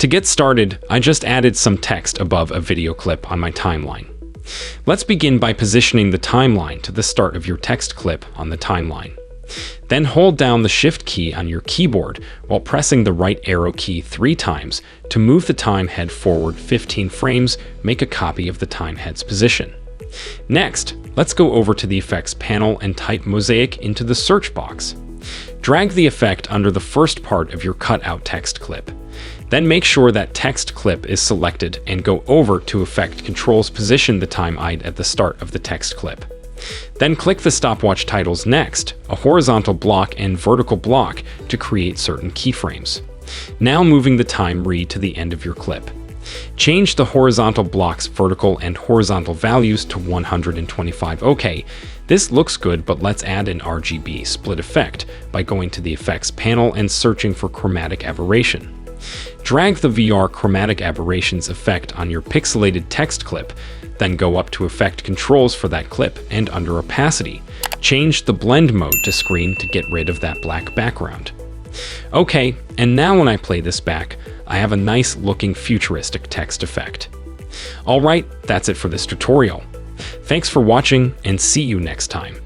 To get started, I just added some text above a video clip on my timeline. Let's begin by positioning the timeline to the start of your text clip on the timeline. Then hold down the Shift key on your keyboard while pressing the right arrow key 3 times to move the time head forward 15 frames. Make a copy of the time head's position. Next, let's go over to the Effects panel and type Mosaic into the search box. Drag the effect under the first part of your cutout text clip. Then make sure that text clip is selected and go over to Effect Controls. Position the time at the start of the text clip. Then click the stopwatch titles next, a horizontal block and vertical block to create certain keyframes. Now moving the time to the end of your clip. Change the horizontal block's vertical and horizontal values to 125. Okay, this looks good, but let's add an RGB split effect by going to the Effects panel and searching for Chromatic Aberration. Drag the VR Chromatic Aberrations effect on your pixelated text clip, then go up to Effect Controls for that clip, and under Opacity, change the Blend mode to Screen to get rid of that black background. Okay, and now when I play this back, I have a nice looking futuristic text effect. Alright, that's it for this tutorial. Thanks for watching, and see you next time.